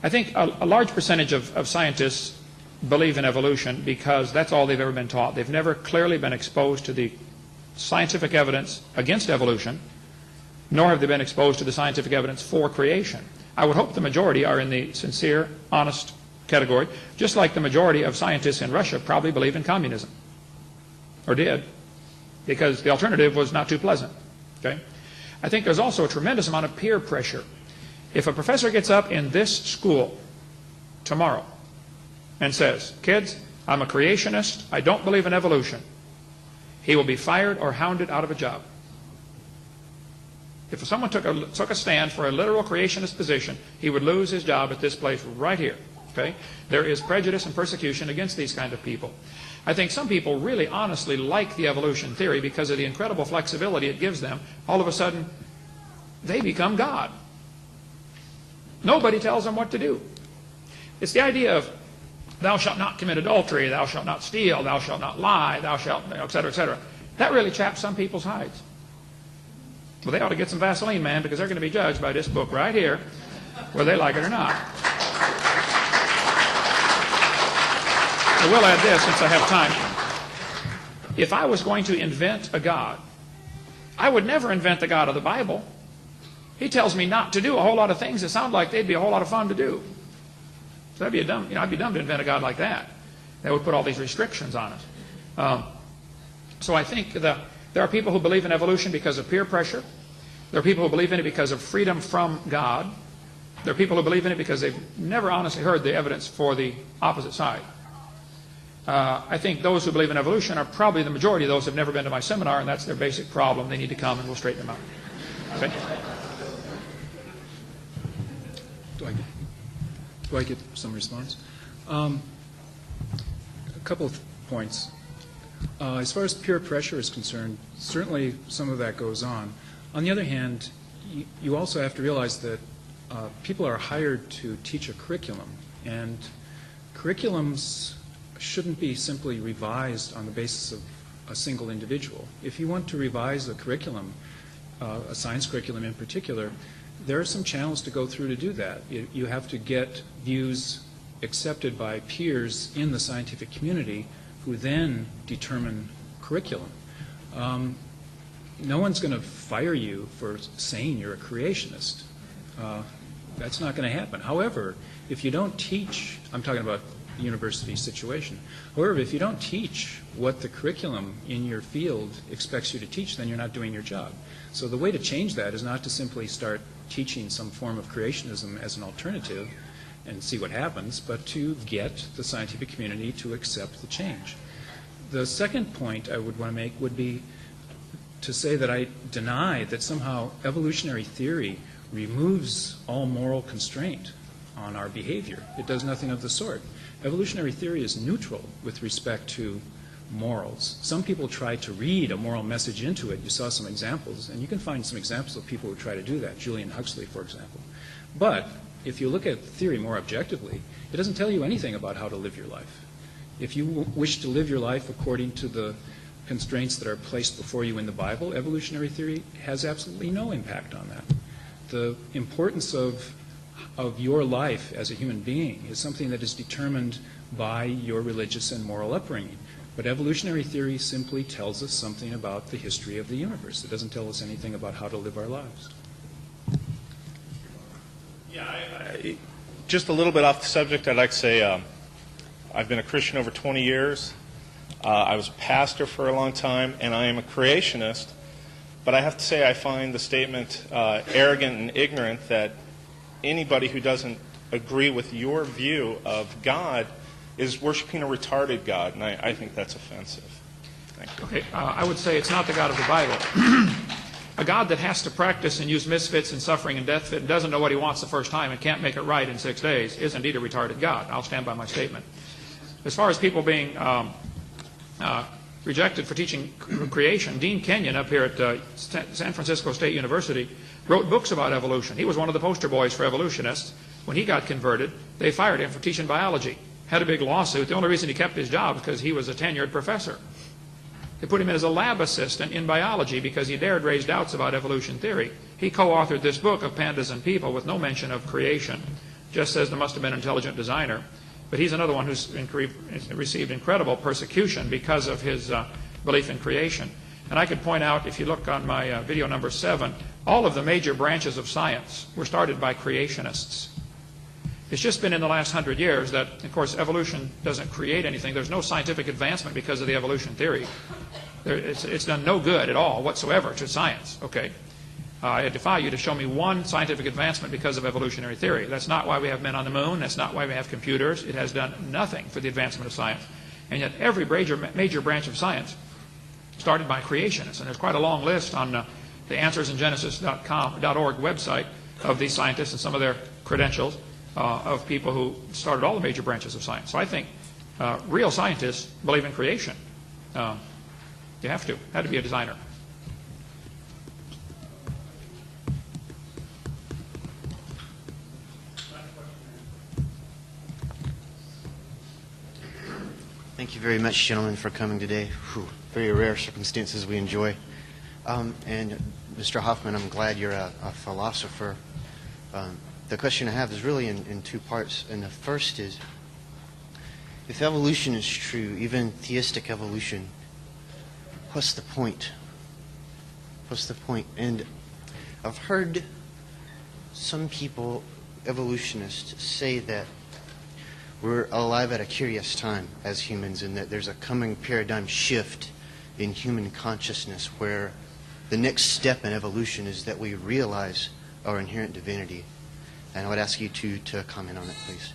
I think a large percentage of scientists believe in evolution because that's all they've ever been taught. They've never clearly been exposed to the scientific evidence against evolution, nor have they been exposed to the scientific evidence for creation. I would hope the majority are in the sincere, honest category, just like the majority of scientists in Russia probably believe in communism, or did, because the alternative was not too pleasant. Okay? I think there's also a tremendous amount of peer pressure. If a professor gets up in this school tomorrow and says, kids, I'm a creationist, I don't believe in evolution, he will be fired or hounded out of a job. If someone took a stand for a literal creationist position, he would lose his job at this place right here. Okay? There is prejudice and persecution against these kind of people. I think some people really honestly like the evolution theory because of the incredible flexibility it gives them. All of a sudden, they become God. Nobody tells them what to do. It's the idea of thou shalt not commit adultery, thou shalt not steal, thou shalt not lie, thou shalt, etc., etc. That really chaps some people's hides. Well, they ought to get some Vaseline, man, because they're going to be judged by this book right here, whether they like it or not. I will add this since I have time. If I was going to invent a God, I would never invent the God of the Bible. He tells me not to do a whole lot of things that sound like they'd be a whole lot of fun to do. So that'd be I'd be dumb to invent a God like that. That would put all these restrictions on it. So I think there are people who believe in evolution because of peer pressure. There are people who believe in it because of freedom from God. There are people who believe in it because they've never honestly heard the evidence for the opposite side. I think those who believe in evolution are probably the majority of those who have never been to my seminar, and that's their basic problem. They need to come and we'll straighten them out. Okay? Do I get some response? A couple of points. As far as peer pressure is concerned, certainly some of that goes on. On the other hand, you also have to realize that people are hired to teach a curriculum, and curriculums shouldn't be simply revised on the basis of a single individual. If you want to revise a curriculum, a science curriculum in particular, there are some channels to go through to do that. You have to get views accepted by peers in the scientific community who then determine curriculum. No one's going to fire you for saying you're a creationist. That's not going to happen. However, if you don't teach, I'm talking about the university situation. However, if you don't teach what the curriculum in your field expects you to teach, then you're not doing your job. So the way to change that is not to simply start teaching some form of creationism as an alternative and see what happens, but to get the scientific community to accept the change. The second point I would want to make would be to say that I deny that somehow evolutionary theory removes all moral constraint on our behavior. It does nothing of the sort. Evolutionary theory is neutral with respect to morals. Some people try to read a moral message into it. You saw some examples, and you can find some examples of people who try to do that, Julian Huxley, for example. But if you look at theory more objectively, it doesn't tell you anything about how to live your life. If you wish to live your life according to the constraints that are placed before you in the Bible, evolutionary theory has absolutely no impact on that. The importance of your life as a human being is something that is determined by your religious and moral upbringing. But evolutionary theory simply tells us something about the history of the universe. It doesn't tell us anything about how to live our lives. Yeah, just a little bit off the subject, I'd like to say I've been a Christian over 20 years. I was a pastor for a long time, and I am a creationist. But I have to say I find the statement arrogant and ignorant that anybody who doesn't agree with your view of God is worshiping a retarded God, and I think that's offensive. Thank you. Okay, I would say it's not the God of the Bible. A God that has to practice and use misfits and suffering and death and doesn't know what he wants the first time and can't make it right in 6 days is indeed a retarded God. I'll stand by my statement. As far as people being rejected for teaching creation, Dean Kenyon up here at San Francisco State University wrote books about evolution. He was one of the poster boys for evolutionists. When he got converted, they fired him for teaching biology. Had a big lawsuit. The only reason he kept his job was because he was a tenured professor. They put him in as a lab assistant in biology because he dared raise doubts about evolution theory. He co-authored this book of Pandas and People with no mention of creation. just says there must have been an intelligent designer. But he's another one who's received incredible persecution because of his belief in creation. And I could point out, if you look on my video number 7, all of the major branches of science were started by creationists. It's just been in the last 100 years that, of course, evolution doesn't create anything. There's no scientific advancement because of the evolution theory. It's done no good at all whatsoever to science. Okay, I defy you to show me one scientific advancement because of evolutionary theory. That's not why we have men on the moon. That's not why we have computers. It has done nothing for the advancement of science. And yet every major branch of science started by creationists. And there's quite a long list on the answersingenesis.org website of these scientists and some of their credentials of people who started all the major branches of science. So I think real scientists believe in creation. You have to. Had to be a designer. Thank you very much, gentlemen, for coming today. Whew, very rare circumstances we enjoy. And Mr. Hofmann, I'm glad you're a philosopher. The question I have is really in two parts. And the first is, if evolution is true, even theistic evolution, what's the point? What's the point? And I've heard some people, evolutionists, say that we're alive at a curious time as humans, and that there's a coming paradigm shift in human consciousness where the next step in evolution is that we realize our inherent divinity. And I would ask you to comment on it, please.